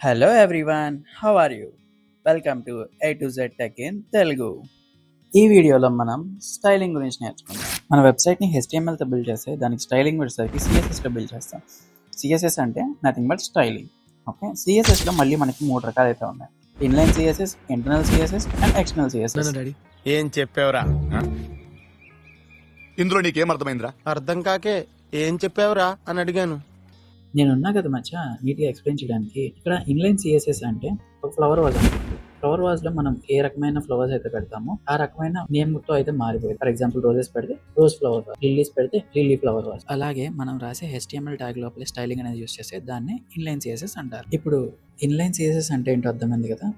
Hello everyone, how are you? Welcome to A to Z Tech in Telugu. ఈ వీడియోలో మనం styling గురించి నేర్చుకుందాం. మన వెబ్సైట్ని HTMLతో బిల్డ్ చేస్తే దానికి స్టైలింగ్ వచ్చేసరికి CSSలో బిల్డ్ చేస్తాం. CSS అంటే నథింగ్ బట్ స్టైలింగ్. ఓకే, CSSలో మళ్ళీ మనకి 3 రకాలు అయితే ఉన్నాయి: inline CSS, internal CSS and external CSS. Daddy ఏం చెప్పావురా? ఇందులో నీకేం అర్థమైందిరా? అర్థం కాకే ఏం చెప్పావురా అని అడిగాను. నేనున్నా కదా మచ్చా నీట్గా ఎక్స్ప్లెయిన్ చేయడానికి. ఇక్కడ ఇన్లైన్ CSS అంటే ఒక ఫ్లవర్ వాజ్ అనుకోండి. ఫ్లవర్ వాజ్ లో మనం ఏ రకమైన ఫ్లవర్స్ అయితే పెడతామో ఆ రకమైన నేమ్ తో అయితే మారిపోయింది. ఫర్ ఎగ్జాంపుల్ రోజెస్ పెడితే రోజ్ ఫ్లవర్ వాజ్, లిల్లీస్ పెడితే లిల్లీ ఫ్లవర్ వాజ్. అలాగే మనం రాసే HTML ట్యాగ్ లోపల స్టైలింగ్ అనేది యూస్ చేస్తే దాన్ని ఇన్లైన్ CSS అంటారు. ఇప్పుడు ఇన్లైన్ CSS అంటే ఏంటో అర్థమైంది కదా.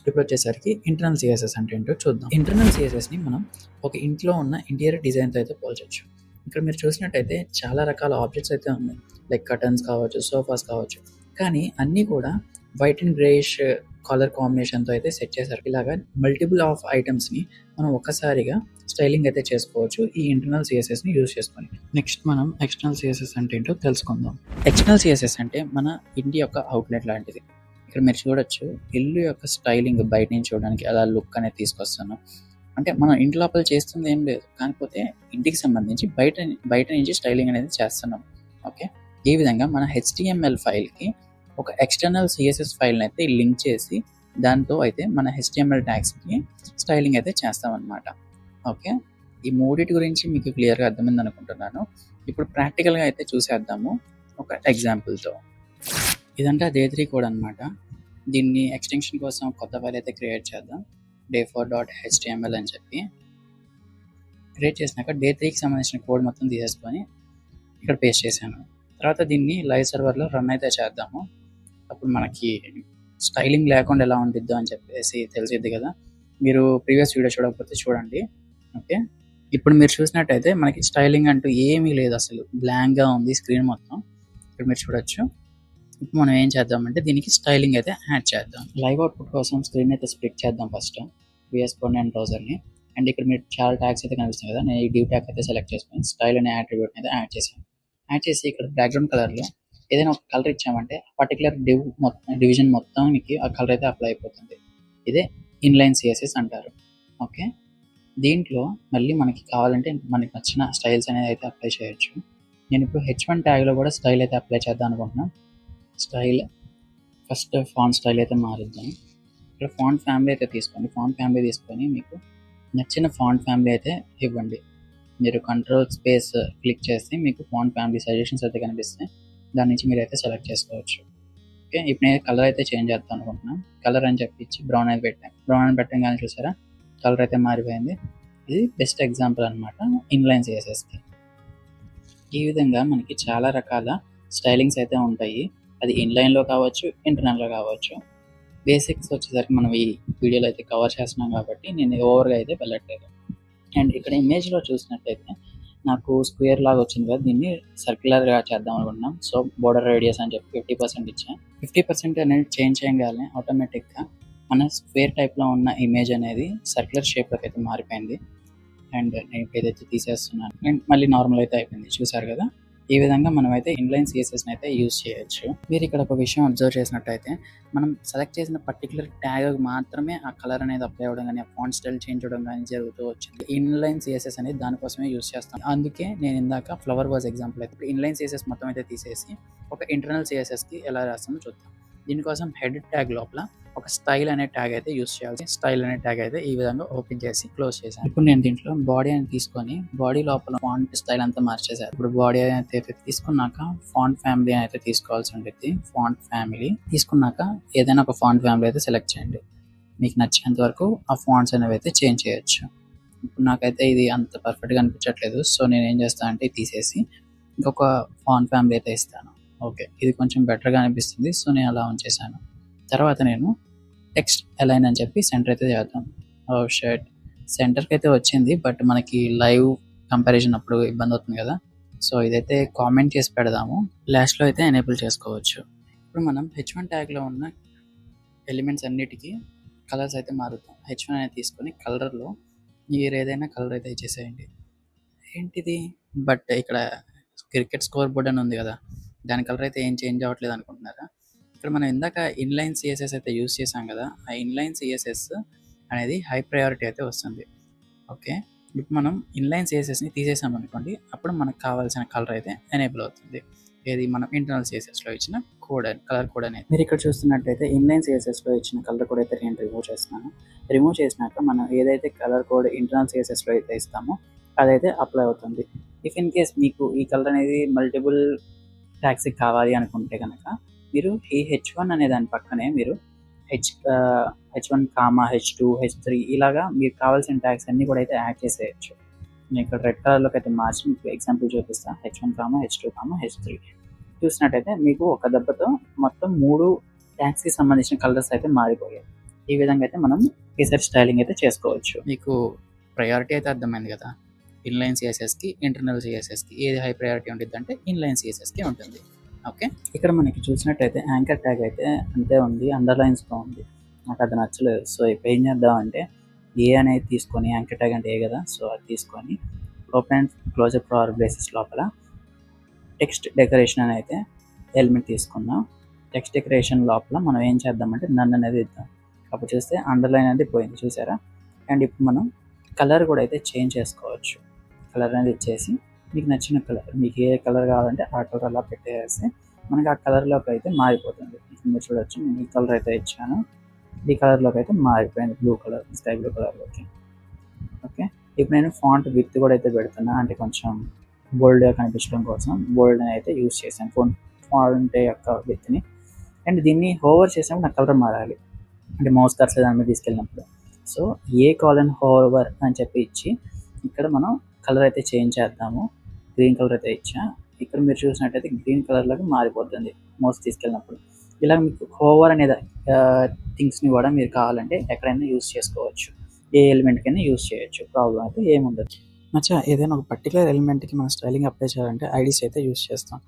ఇప్పుడు వచ్చేసరికి ఇంటర్నల్ CSS అంటే ఏంటో చూద్దాం. ఇంటర్నల్ CSS ని మనం ఒక ఇంట్లో ఉన్న ఇంటీరియర్ డిజైన్ తో అయితే పోల్చొచ్చు. ఇక్కడ మీరు చూసినట్టయితే చాలా రకాల ఆబ్జెక్ట్స్ అయితే ఉన్నాయి, లైక్ కర్టన్స్ కావచ్చు, సోఫాస్ కావచ్చు. కానీ అన్నీ కూడా వైట్ అండ్ గ్రేష్ కలర్ కాంబినేషన్తో అయితే సెట్ చేశారు. ఇలాగా మల్టిపుల్ ఆఫ్ ఐటమ్స్ని మనం ఒక్కసారిగా స్టైలింగ్ అయితే చేసుకోవచ్చు ఈ ఇంటర్నల్ CSSని యూజ్ చేసుకొని. నెక్స్ట్ మనం ఎక్స్టర్నల్ CSS అంటే ఏంటో తెలుసుకుందాం. ఎక్స్టర్నల్ CSS అంటే మన ఇంటి యొక్క అవుట్లెట్ లాంటిది. ఇక్కడ మీరు చూడొచ్చు, ఇల్లు యొక్క స్టైలింగ్ బయట నుంచి చూడడానికి అలా లుక్ అనేది తీసుకొస్తాను. అంటే మనం ఇంటి లోపల చేస్తుంది ఏం లేదు, కాకపోతే ఇంటికి సంబంధించి బయట నుంచి స్టైలింగ్ అనేది చేస్తున్నాం. ఓకే, ఈ విధంగా మన HTML ఫైల్కి ఒక ఎక్స్టర్నల్ CSS ఫైల్ని అయితే లింక్ చేసి దాంతో అయితే మన HTML ట్యాగ్స్కి స్టైలింగ్ అయితే చేస్తామన్నమాట. ఓకే, ఈ మూడింటి గురించి మీకు క్లియర్గా అర్థమైంది అనుకుంటున్నాను. ఇప్పుడు ప్రాక్టికల్గా అయితే చూసేద్దాము ఒక ఎగ్జాంపుల్తో. ఇదంతా Day3 కోడ్ అనమాట. దీన్ని ఎక్స్టెన్షన్ కోసం కొత్త ఫైల్ అయితే క్రియేట్ చేద్దాం. day4.html అని చెప్పి క్రియేట్ చేసినాక Day3కి సంబంధించిన కోడ్ మొత్తం తీసేసుకొని ఇక్కడ పేస్ట్ చేశాను. తర్వాత దీన్ని లైవ్ సర్వర్లో రన్ అయితే చేద్దాము. అప్పుడు మనకి స్టైలింగ్ లేకుండా ఎలా ఉండిద్దో అని చెప్పేసి తెలిసిద్ది కదా. మీరు ప్రీవియస్ వీడియో చూడకపోతే చూడండి. ఓకే, ఇప్పుడు మీరు చూసినట్టయితే మనకి స్టైలింగ్ అంటూ ఏమీ లేదు, అసలు బ్లాంక్గా ఉంది స్క్రీన్ మొత్తం. ఇక్కడ మీరు చూడొచ్చు. ఇప్పుడు మనం ఏం చేద్దామంటే దీనికి స్టైలింగ్ అయితే యాడ్ చేద్దాం. లైవ్ అవుట్పుట్ కోసం స్క్రీన్ అయితే స్ప్లిట్ చేద్దాం ఫస్ట్ VS Code అండ్ బ్రౌజర్ని. అండ్ ఇక్కడ మీరు చాలా ట్యాగ్స్ అయితే కనిపిస్తాయి కదా. నేను ఈ డివ్ ట్యాగ్ అయితే సెలెక్ట్ చేసుకొని స్టైల్ అనే అట్రిబ్యూట్ అయితే యాడ్ చేశాను. యాడ్ చేసి ఇక్కడ బ్యాక్గ్రౌండ్ కలర్లో ఏదైనా ఒక కలర్ ఇచ్చామంటే పర్టికులర్ డివిజన్ మొత్తానికి ఆ కలర్ అయితే అప్లై అయిపోతుంది. ఇదే ఇన్లైన్ CSS అంటారు. ఓకే, దీంట్లో మళ్ళీ మనకి కావాలంటే మనకి నచ్చిన స్టైల్స్ అనేది అయితే అప్లై చేయొచ్చు. నేను ఇప్పుడు H1 ట్యాగ్లో కూడా స్టైల్ అయితే అప్లై చేద్దాం అనుకుంటున్నాను. స్టైల్ ఫస్ట్ ఫాంట్ స్టైల్ అయితే మారుద్దాం. ఇక్కడ ఫాంట్ ఫ్యామిలీ అయితే తీసుకోండి. ఫాంట్ ఫ్యామిలీ తీసుకొని మీకు నచ్చిన ఫాంట్ ఫ్యామిలీ అయితే ఇవ్వండి. మీరు కంట్రోల్ స్పేస్ క్లిక్ చేస్తే మీకు ఫాంట్ ఫ్యామిలీ సజెషన్స్ అయితే కనిపిస్తాయి. దాని నుంచి మీరు అయితే సెలెక్ట్ చేసుకోవచ్చు. ఓకే, ఇప్పుడు నేను కలర్ అయితే చేంజ్ చేద్దాం అనుకుంటున్నాను. కలర్ అని చెప్పి బ్రౌన్ అయితే పెట్టాను. బ్రౌన్ అని పెట్టగానే చూసారా కలర్ అయితే మారిపోయింది. ఇది బెస్ట్ ఎగ్జాంపుల్ అనమాట ఇన్లైన్ CSSకి. ఈ విధంగా మనకి చాలా రకాల స్టైలింగ్స్ అయితే ఉంటాయి. అది ఇన్లైన్లో కావచ్చు, ఇంటర్నల్లో కావచ్చు. బేసిక్స్ వచ్చేసరికి మనం ఈ వీడియోలో అయితే కవర్ చేస్తున్నాం కాబట్టి నేను ఓవర్గా అయితే వెళ్ళట్లేదు. అండ్ ఇక్కడ ఇమేజ్లో చూసినట్టయితే నాకు స్క్వేర్ లాగా వచ్చింది కదా, దీన్ని సర్క్యులర్గా చేద్దాం అనుకుంటున్నాం. సో బోర్డర్ రేడియస్ అని చెప్పి 50% ఇచ్చాను. 50% అనేది చేంజ్ చేయగానే ఆటోమేటిక్గా మన స్క్వేర్ టైప్లో ఉన్న ఇమేజ్ అనేది సర్క్యులర్ షేప్లోకి అయితే మారిపోయింది. అండ్ నేను ఏదైతే తీసేస్తున్నాను అండ్ మళ్ళీ నార్మల్ అయితే అయిపోయింది. చూసారు కదా, ఈ విధంగా మనం అయితే ఇన్లైన్ CSSని అయితే యూజ్ చేయొచ్చు. మీరు ఇక్కడ ఒక విషయం అబ్జర్వ్ చేసినట్టయితే మనం సెలెక్ట్ చేసిన పర్టికులర్ ట్యాగ్ మాత్రమే ఆ కలర్ అనేది అప్లై అవ్వడం కానీ, ఆ ఫాంట్ స్టైల్ చేంజ్ అవ్వడం కానీ జరుగుతూ వచ్చింది. ఇన్లైన్ CSS అనేది దానికోసమే యూజ్ చేస్తాను. అందుకే నేను ఇందాక ఫ్లవర్ వాజ్ ఎగ్జాంపుల్ అయితే ఇన్లైన్ CSS మొత్తం అయితే తీసేసి ఒక ఇంటర్నల్ CSSకి ఎలా రాస్తామో చూద్దాం. దీనికోసం హెడ్ ట్యాగ్ లోపల ఒక స్టైల్ అనే ట్యాగ్ అయితే యూజ్ చేయాలి. స్టైల్ అనే ట్యాగ్ అయితే ఈ విధంగా ఓపెన్ చేసి క్లోజ్ చేశాను. ఇప్పుడు నేను దీంట్లో బాడీ అని తీసుకొని బాడీ లోపల ఫాంట్ స్టైల్ అంతా మార్చేసాను. ఇప్పుడు బాడీ అయితే తీసుకున్నాక ఫాంట్ ఫ్యామిలీ అయితే తీసుకోవాల్సి ఉంటుంది. ఫాంట్ ఫ్యామిలీ తీసుకున్నాక ఏదైనా ఒక ఫాంట్ ఫ్యామిలీ అయితే సెలెక్ట్ చేయండి. మీకు నచ్చినంత వరకు ఆ ఫాంట్స్ అనేవి అయితే చేంజ్ చేయొచ్చు. ఇప్పుడు నాకైతే ఇది అంత పర్ఫెక్ట్గా అనిపించట్లేదు. సో నేను ఏం చేస్తాను అంటే తీసేసి ఇంకొక ఫాంట్ ఫ్యామిలీ అయితే ఇస్తాను. ఓకే, ఇది కొంచెం బెటర్గా అనిపిస్తుంది. సో నేను అలా ఉంచేసాను. తర్వాత నేను టెక్స్ట్ అలైన్ అని చెప్పి సెంటర్ అయితే చేద్దాం. షర్ట్ సెంటర్కి అయితే వచ్చింది, బట్ మనకి లైవ్ కంపారిజన్ అప్పుడు ఇబ్బంది అవుతుంది కదా. సో ఇదైతే కామెంట్ చేసి పెడదాము. లాస్ట్లో అయితే ఎనేబుల్ చేసుకోవచ్చు. ఇప్పుడు మనం H1 ట్యాగ్లో ఉన్న ఎలిమెంట్స్ అన్నిటికీ కలర్స్ అయితే మారుతాం. H1 అనేది తీసుకొని కలర్లో మీరు ఏదైనా కలర్ అయితే ఇచ్చేసేయండి. ఏంటిది, బట్ ఇక్కడ క్రికెట్ స్కోర్ బోర్డ్ అని ఉంది కదా, దాని కలర్ అయితే ఏం చేంజ్ అవ్వట్లేదు అనుకుంటున్నారా? ఇక్కడ మనం ఇందాక ఇన్లైన్ సిఎస్ఎస్ అయితే యూస్ చేసాం కదా, ఆ ఇన్లైన్ సిఎస్ఎస్ అనేది హై ప్రయారిటీ అయితే వస్తుంది. ఓకే, ఇప్పుడు మనం ఇన్లైన్ సిఎస్ఎస్ని తీసేసాం అనుకోండి, అప్పుడు మనకు కావాల్సిన కలర్ అయితే ఎనేబుల్ అవుతుంది. ఏది మనం ఇంటర్నల్ సిఎస్ఎస్లో ఇచ్చిన కలర్ కోడ్ అనేది. మీరు ఇక్కడ చూస్తున్నట్టయితే ఇన్లైన్ సిఎస్ఎస్లో ఇచ్చిన కలర్ కోడ్ అయితే నేను రిమూవ్ చేస్తున్నాను. రిమూవ్ చేసినాక మనం ఏదైతే కలర్ కోడ్ ఇంటర్నల్ సిఎస్ఎస్లో అయితే ఇస్తామో అదైతే అప్లై అవుతుంది. ఇఫ్ ఇన్ కేస్ మీకు ఈ కలర్ అనేది మల్టిపుల్ ట్యాగ్స్కి కావాలి అనుకుంటే కనుక మీరు ఈ H1 అనే దాని పక్కనే మీరు H1, H2, H3 ఇలాగా మీకు కావాల్సిన ట్యాగ్స్ అన్నీ కూడా అయితే యాడ్ చేసేయచ్చు. నేను ఇక్కడ రెడ్ కలర్లోకి అయితే మార్చి మీకు ఎగ్జాంపుల్ చూపిస్తాను. H1, H2, H3 చూసినట్టయితే మీకు ఒక దెబ్బతో మొత్తం 3 ట్యాగ్స్కి సంబంధించిన కలర్స్ అయితే మారిపోయాయి. ఈ విధంగా అయితే మనం ఈసారి స్టైలింగ్ అయితే చేసుకోవచ్చు. మీకు ప్రయారిటీ అయితే అర్థమైంది కదా, ఇన్లైన్ సిఎస్ఎస్కి ఇంటర్నల్ సిఎస్ఎస్కి ఏది హై ప్రయారిటీ ఉంటుంది అంటే ఇన్లైన్ సిఎస్ఎస్కి ఉంటుంది. ఓకే, ఇక్కడ మనకి చూసినట్టయితే యాంకర్ ట్యాగ్ అయితే అంతే ఉంది, అండర్లైన్స్తో ఉంది. నాకు అది నచ్చలేదు. సో ఇప్పుడు ఏం చేద్దామంటే ఏ అనేది తీసుకొని, యాంకర్ ట్యాగ్ అంటే ఏ కదా, సో అది తీసుకొని open and closed flower braces లోపల టెక్స్ట్ డెకరేషన్ అని అయితే ఎలిమెంట్ తీసుకుందాం. టెక్స్ట్ డెకరేషన్ లోపల మనం ఏం చేద్దామంటే నన్ను అనేది ఇద్దాం. అప్పుడు చూస్తే అండర్లైన్ అనేది పోయింది, చూసారా. అండ్ ఇప్పుడు మనం కలర్ కూడా అయితే చేంజ్ చేసుకోవచ్చు. కలర్ అనేది ఇచ్చేసి మీకు నచ్చిన కలర్, మీకు ఏ కలర్ కావాలంటే ఆ కలర్ అలా పెట్టేసి మనకి ఆ కలర్లోకి అయితే మారిపోతుంది. మీరు చూడొచ్చు, నేను ఈ కలర్ అయితే ఇచ్చాను, ఈ కలర్లోకి అయితే మారిపోయింది, బ్లూ కలర్, స్కై బ్లూ కలర్లోకి. ఓకే, ఇప్పుడు నేను ఫాంట్ విత్ కూడా అయితే పెడుతున్నా, అంటే కొంచెం బోల్డ్గా కనిపించడం కోసం బోల్డ్ అని అయితే యూస్ చేశాను ఫాంట్ యొక్క విత్ని. అండ్ దీన్ని హోవర్ చేసినప్పుడు నాకు కలర్ మారాలి, అంటే మౌస్ కర్సర్ దాని మీద తీసుకెళ్ళినప్పుడు. సో హోవర్ అని చెప్పి ఇచ్చి ఇక్కడ మనం కలర్ అయితే చేంజ్ చేద్దాము. గ్రీన్ కలర్ అయితే ఇచ్చా, ఇక్కడ మీరు చూసినట్టయితే గ్రీన్ కలర్లోకి మారిపోతుంది మౌస్ తీసుకెళ్ళినప్పుడు. ఇలా మీకు హోవర్ అనే థింగ్స్ని కూడా మీరు కావాలంటే ఎక్కడైనా యూస్ చేసుకోవచ్చు, ఏ ఎలిమెంట్కైనా యూస్ చేయొచ్చు, ప్రాబ్లం అయితే ఏముండదు. మచ్చా ఏదైనా ఒక పర్టికులర్ ఎలిమెంట్కి మనం స్టైలింగ్ అప్లై చేయాలంటే ఐడీస్ అయితే యూస్ చేస్తాం.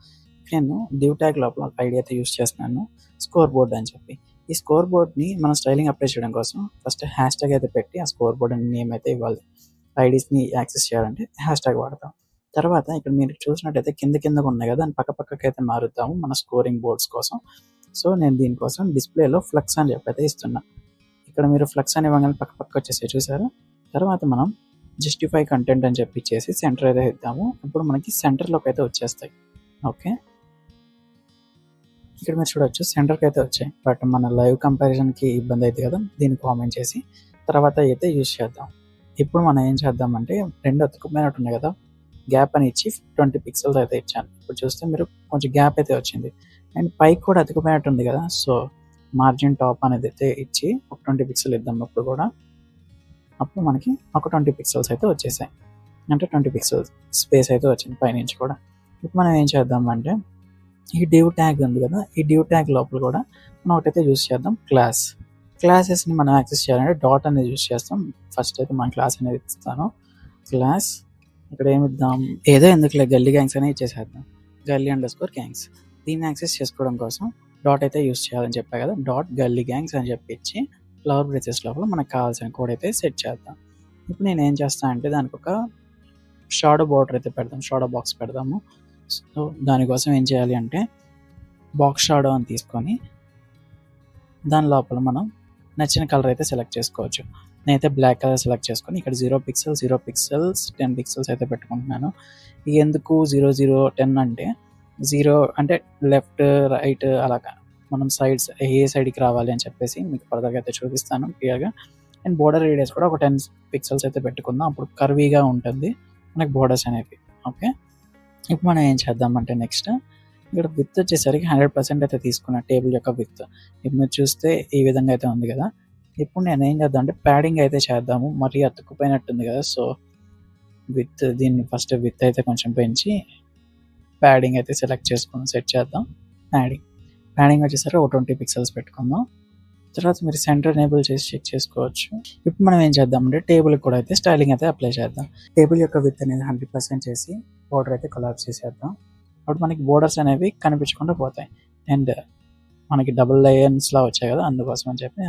నేను డివ్ ట్యాగ్ లోపల ఒక ఐడి అయితే యూస్ చేస్తున్నాను, స్కోర్ బోర్డ్ అని చెప్పి. ఈ స్కోర్ బోర్డ్ని మనం స్టైలింగ్ అప్లై చేయడం కోసం ఫస్ట్ హ్యాష్ ట్యాగ్ అయితే పెట్టి ఆ స్కోర్ బోర్డ్ అని నేమ్ అయితే ఇవ్వాలి. ఐడీస్ని యాక్సెస్ చేయాలంటే హ్యాష్ ట్యాగ్ వాడతాం. తర్వాత ఇక్కడ మీరు చూసినట్టయితే కిందకు ఉన్నాయి కదా, దాని పక్కకి అయితే మారుతాము మన స్కోరింగ్ బోర్డ్స్ కోసం. సో నేను దీనికోసం డిస్ప్లేలో ఫ్లక్స్ అని చెప్పి అయితే ఇస్తున్నా. ఇక్కడ మీరు ఫ్లక్స్ అని ఇవ్వగానే పక్క వచ్చేసి చూసారా. తర్వాత మనం జస్టిఫై కంటెంట్ అని చెప్పి ఇచ్చేసి సెంటర్ అయితే ఇద్దాము. ఇప్పుడు మనకి సెంటర్లోకి అయితే వచ్చేస్తాయి. ఓకే, ఇక్కడ మీరు చూడవచ్చు సెంటర్కి అయితే వచ్చాయి, బట్ మన లైవ్ కంపారిజన్కి ఇబ్బంది అవుతుంది కదా, దీన్ని కామెంట్ చేసి తర్వాత అయితే యూజ్ చేద్దాం. ఇప్పుడు మనం ఏం చేద్దామంటే రెండు అతుక్కుపోయినట్టు ఉన్నాయి కదా, గ్యాప్ అని ఇచ్చి 20 పిక్సెల్స్ అయితే ఇచ్చాను. ఇప్పుడు చూస్తే మీరు కొంచెం గ్యాప్ అయితే వచ్చింది. అండ్ పైకి కూడా అతుక్కుపోయినట్టు ఉంది కదా, సో మార్జిన్ టాప్ అనేది అయితే ఇచ్చి ఒక 20 పిక్సెల్ ఇద్దాం. అప్పుడు మనకి ఒక 20 పిక్సెల్స్ అయితే వచ్చేసాయి, అంటే 20 పిక్సెల్స్ స్పేస్ అయితే వచ్చింది పైనుంచి కూడా. ఇప్పుడు మనం ఏం చేద్దామంటే ఈ డివ్ ట్యాగ్ ఉంది కదా, ఈ డివ్ ట్యాగ్ లోపల కూడా మనం ఒకటైతే యూస్ చేద్దాం, క్లాసెస్ని మనం యాక్సెస్ చేయాలంటే డాట్ అనేది యూస్ చేస్తాం. ఫస్ట్ అయితే మనం క్లాస్ అనేది ఇస్తాను, క్లాస్. ఇక్కడ ఏమి ఇద్దాం, ఏదో ఎందుకులే గల్లీ గ్యాంగ్స్ అనేది ఇచ్చేసేద్దాం, gully_gangs. దీన్ని యాక్సెస్ చేసుకోవడం కోసం డాట్ అయితే యూస్ చేయాలని చెప్పా కదా, డాట్ గల్లీ గ్యాంగ్స్ అని చెప్పి ఇచ్చి ఫ్లవర్ బ్రేసెస్ లోపల మనకు కావాల్సిన కోడ్ అయితే సెట్ చేద్దాం. ఇప్పుడు నేను ఏం చేస్తాను అంటే దానికి ఒక షాడో బార్డర్ అయితే పెడదాం, షాడో బాక్స్ పెడదాము. సో దానికోసం ఏం చేయాలి అంటే బాక్స్ షాడో అని తీసుకొని దాని లోపల మనం నచ్చిన కలర్ అయితే సెలెక్ట్ చేసుకోవచ్చు. నేనైతే బ్లాక్ కలర్ సెలెక్ట్ చేసుకొని ఇక్కడ 0 పిక్సెల్స్ 10 పిక్సెల్స్ అయితే పెట్టుకుంటున్నాను. ఎందుకు 0 0 10 అంటే 0 అంటే లెఫ్ట్ రైట్ అలాగా మనం సైడ్స్ ఏ సైడ్కి రావాలి అని చెప్పేసి మీకు ఫర్దర్గా అయితే చూపిస్తాను క్లియర్గా. అండ్ బోర్డర్ రేడియస్ కూడా ఒక 10 పిక్సెల్స్ అయితే పెట్టుకుందాం, అప్పుడు కర్వీగా ఉంటుంది మనకి బోర్డర్స్ అనేవి. ఓకే, ఇప్పుడు మనం ఏం చేద్దామంటే నెక్స్ట్ ఇక్కడ విత్ వచ్చేసరికి 100% అయితే తీసుకున్న టేబుల్ యొక్క విత్. ఇప్పుడు మీరు చూస్తే ఈ విధంగా అయితే ఉంది కదా. ఇప్పుడు నేను ఏం చేద్దాం అంటే ప్యాడింగ్ అయితే చేద్దాము, మరీ అతుక్కుపోయినట్టుంది కదా. సో దీన్ని ఫస్ట్ విత్ అయితే కొంచెం పెంచి ప్యాడింగ్ అయితే సెలెక్ట్ చేసుకుని సెట్ చేద్దాం. ప్యాడింగ్ వచ్చేసరికి ఒక 20 పిక్సెల్స్ పెట్టుకుందాం. తర్వాత మీరు సెంటర్ ఎనేబుల్ చేసి చెక్ చేసుకోవచ్చు. ఇప్పుడు మనం ఏం చేద్దామంటే టేబుల్కి కూడా అయితే స్టైలింగ్ అయితే అప్లై చేద్దాం. టేబుల్ యొక్క విత్ అనేది 100% చేసి బోర్డర్ అయితే కొలాప్స్ చేసేద్దాం. అప్పుడు మనకి బోర్డర్స్ అనేవి కనిపించకుండా పోతాయి. అండ్ మనకి డబుల్ లైన్స్లా వచ్చాయి కదా, అందుకోసం అని చెప్పి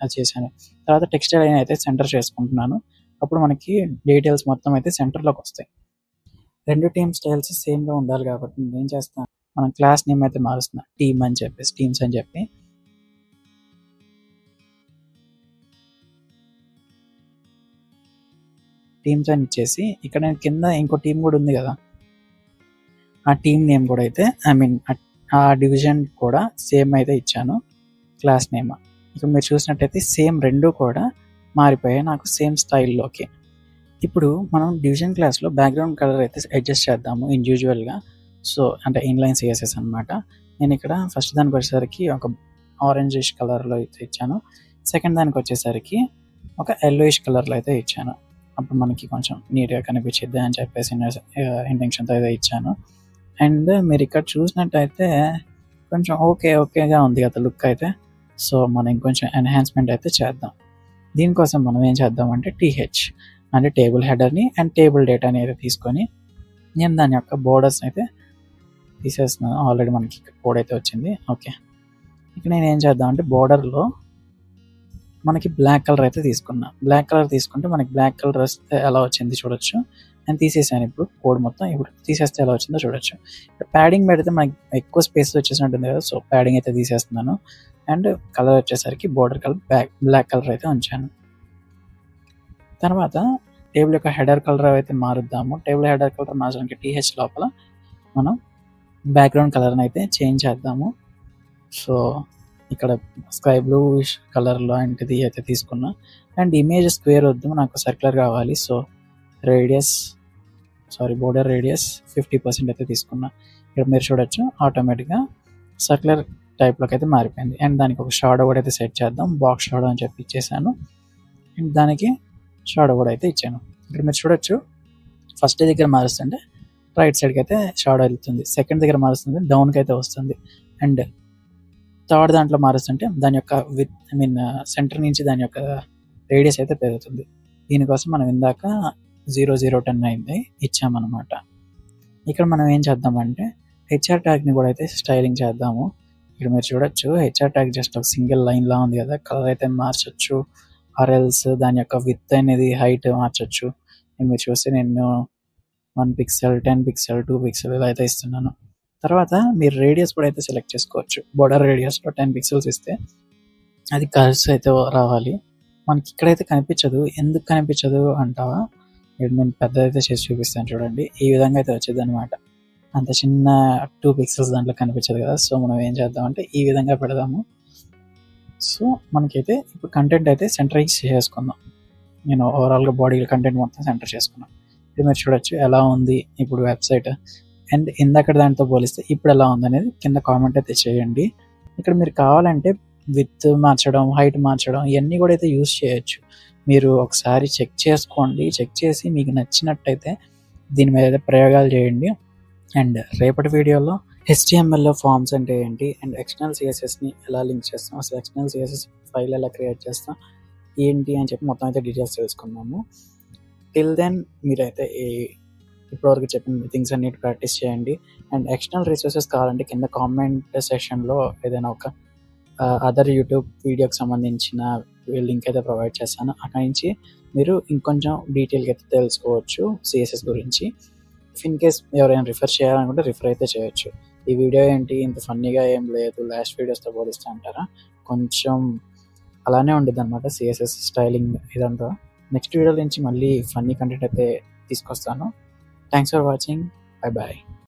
అది చేశాను. తర్వాత టెక్స్టైల్ లైన్ అయితే సెంటర్ చేసుకుంటున్నాను. అప్పుడు మనకి డీటెయిల్స్ మొత్తం అయితే సెంటర్లోకి వస్తాయి. రెండు టీమ్ స్టైల్స్ సేమ్గా ఉండాలి కాబట్టి నేను ఏం చేస్తాను మనం క్లాస్ నేమ్ అయితే మారుస్తున్నాం, టీమ్ అని చెప్పేసి, టీమ్స్ అని చెప్పి. టీమ్స్ అని ఇచ్చేసి ఇక్కడ నేను కింద ఇంకో టీం కూడా ఉంది కదా, ఆ టీం నేమ్ కూడా అయితే ఆ డివిజన్ కూడా సేమ్ అయితే ఇచ్చాను, క్లాస్ నేమ్. ఇక్కడ మీరు చూసినట్టయితే సేమ్ రెండు కూడా మారిపోయాయి నాకు సేమ్ స్టైల్లోకి. ఇప్పుడు మనం డివిజన్ క్లాస్లో బ్యాక్గ్రౌండ్ కలర్ అయితే అడ్జస్ట్ చేద్దాము ఇండివిజువల్గా. సో అంటే ఇన్లైన్ సిఎస్ఎస్ అనమాట. నేను ఇక్కడ ఫస్ట్ దానికి వచ్చేసరికి ఒక ఆరెంజిష్ కలర్లో అయితే ఇచ్చాను, సెకండ్ దానికి వచ్చేసరికి ఒక ఎల్లోయిష్ కలర్లో అయితే ఇచ్చాను. అప్పుడు మనకి కొంచెం నీట్గా కనిపించిద్ది అని చెప్పేసి ఇంటెన్షన్తో అయితే ఇచ్చాను. అండ్ మీరు ఇక్కడ చూసినట్టయితే కొంచెం ఓకేగా ఉంది కదా లుక్ అయితే. సో మనం ఇంకొంచెం ఎన్హాన్స్మెంట్ అయితే చేద్దాం. దీనికోసం మనం ఏం చేద్దామంటే టీహెచ్ అంటే టేబుల్ హెడర్ని అండ్ టేబుల్ డేటాని అయితే తీసుకొని నేను దాని యొక్క బోర్డర్స్ అయితే తీసేస్తున్నాను. ఆల్రెడీ మనకి కోడ్ అయితే వచ్చింది. ఓకే, ఇక్కడ నేను ఏం చేద్దామంటే బోర్డర్లో మనకి బ్లాక్ కలర్ అయితే తీసుకున్నా. బ్లాక్ కలర్ తీసుకుంటే మనకి బ్లాక్ కలర్ వస్తే ఎలా వచ్చింది చూడొచ్చు. నేను తీసేసాను ఇప్పుడు కోడ్ మొత్తం. ఇప్పుడు తీసేస్తే ఎలా వచ్చిందో చూడొచ్చు. ప్యాడింగ్ పెడితే మనకి ఎక్కువ స్పేస్ వచ్చేసినట్టుంది కదా, సో ప్యాడింగ్ అయితే తీసేస్తున్నాను. అండ్ కలర్ వచ్చేసరికి బోర్డర్ కలర్ బ్లాక్ కలర్ అయితే ఉంచాను. తర్వాత టేబుల్ యొక్క హెడర్ కలర్ అయితే మారుద్దాము. టేబుల్ హెడర్ కలర్ మార్చడానికి టీహెచ్ లోపల మనం బ్యాక్గ్రౌండ్ కలర్ని అయితే చేంజ్ చేద్దాము. సో ఇక్కడ స్కై బ్లూ కలర్లో లాంటిది అయితే తీసుకున్నా. అండ్ ఇమేజ్ స్క్వేర్ వద్దు, నాకు సర్క్యులర్ కావాలి. సో బోర్డర్ రేడియస్ 50% అయితే తీసుకున్నా. ఇక్కడ మీరు చూడొచ్చు ఆటోమేటిక్గా సర్క్యులర్ టైప్లోకి అయితే మారిపోయింది. అండ్ దానికి ఒక షాడో కూడా అయితే సెట్ చేద్దాం. బాక్స్ షాడో అని చెప్పి ఇచ్చేసాను. అండ్ దానికి షాడో కూడా అయితే ఇచ్చాను. ఇక్కడ మీరు చూడొచ్చు ఫస్ట్ దగ్గర మారుస్తుంటే రైట్ సైడ్కి అయితే షాడో వెళ్తుంది, సెకండ్ దగ్గర మారుస్తుంటే డౌన్కి అయితే వస్తుంది. అండ్ థర్డ్ దాంట్లో మారుస్తుంటే దాని యొక్క సెంటర్ నుంచి దాని యొక్క రేడియస్ అయితే పెరుగుతుంది. దీనికోసం మనం ఇందాక 0010 అయితే ఇచ్చామన్నమాట. ఇక్కడ మనం ఏం చేద్దామంటే హెచ్ఆర్ ట్యాగ్ని కూడా అయితే స్టైలింగ్ చేద్దాము. ఇక్కడ మీరు చూడొచ్చు హెచ్ఆర్ ట్యాగ్ జస్ట్ ఒక సింగిల్ లైన్లా ఉంది కదా, కలర్ అయితే మార్చచ్చు, ఆర్ఎల్స్ దాని యొక్క విత్ అనేది హైట్ మార్చచ్చు. మీరు చూస్తే నేను 1 పిక్సెల్ 10 పిక్సెల్ 2 పిక్సెల్ ఇలా అయితే ఇస్తున్నాను. తర్వాత మీరు రేడియస్ కూడా అయితే సెలెక్ట్ చేసుకోవచ్చు. బోర్డర్ రేడియస్లో 10 పిక్సెల్స్ ఇస్తే అది కర్వ్స్ అయితే రావాలి. మనకి ఇక్కడైతే కనిపించదు. ఎందుకు కనిపించదు అంటావా? నేను పెద్దదైతే చేసి చూపిస్తాను చూడండి. ఈ విధంగా అయితే వచ్చేది అనమాట. అంత చిన్న 2 పిక్సెల్స్ దాంట్లో కనిపించదు కదా. సో మనం ఏం చేద్దామంటే ఈ విధంగా పెడదాము. సో మనకైతే ఇప్పుడు కంటెంట్ అయితే సెంటరైజ్ చేసుకుందాం. నేను ఓవరాల్గా బాడీ కంటెంట్ మొత్తం సెంటర్ చేసుకున్నాను. ఇది మీరు చూడొచ్చు ఎలా ఉంది ఇప్పుడు వెబ్సైట్. అండ్ ఇందాక దాంతో పోలిస్తే ఇప్పుడు ఎలా ఉంది అనేది కింద కామెంట్ అయితే చేయండి. ఇక్కడ మీరు కావాలంటే విత్ మార్చడం, హైట్ మార్చడం ఇవన్నీ కూడా అయితే యూస్ చేయొచ్చు. మీరు ఒకసారి చెక్ చేసుకోండి. చెక్ చేసి మీకు నచ్చినట్టయితే దీని మీద అయితే ప్రయోగాలు చేయండి. అండ్ రేపటి వీడియోలో HTMLలో ఫార్మ్స్ అంటే ఏంటి, అండ్ ఎక్స్టర్నల్ సిఎస్ఎస్ని ఎలా లింక్ చేస్తాం, అసలు ఎక్స్టర్నల్ సిఎస్ఎస్ ఫైల్ ఎలా క్రియేట్ చేస్తాం ఏంటి అని చెప్పి మొత్తం అయితే డీటెయిల్స్ తెలుసుకుందాము. టిల్ దెన్ మీరైతే ఇప్పటివరకు చెప్పిన థింగ్స్ అన్నిటి ప్రాక్టీస్ చేయండి. అండ్ ఎక్స్టర్నల్ రిసోర్సెస్ కావాలంటే కింద కామెంట్ సెషన్లో ఏదైనా ఒక అదర్ యూట్యూబ్ వీడియోకి సంబంధించిన లింక్ అయితే ప్రొవైడ్ చేస్తాను. అక్కడి నుంచి మీరు ఇంకొంచెం డీటెయిల్గా అయితే తెలుసుకోవచ్చు సిఎస్ఎస్ గురించి. ఇన్ కేస్ ఎవరైనా రిఫర్ చేయాలనుకుంటే రిఫర్ అయితే చేయొచ్చు. ఈ వీడియో ఏంటి ఇంత ఫన్నీగా ఏం లేదు లాస్ట్ వీడియోస్తో పోలిస్తే అంటారా, కొంచెం అలానే ఉండేది అనమాట సిఎస్ఎస్ స్టైలింగ్ ఇదంతా. నెక్స్ట్ వీడియో నుంచి మళ్ళీ ఫన్నీ కంటెంట్ అయితే తీసుకొస్తాను. Thanks for watching. Bye bye.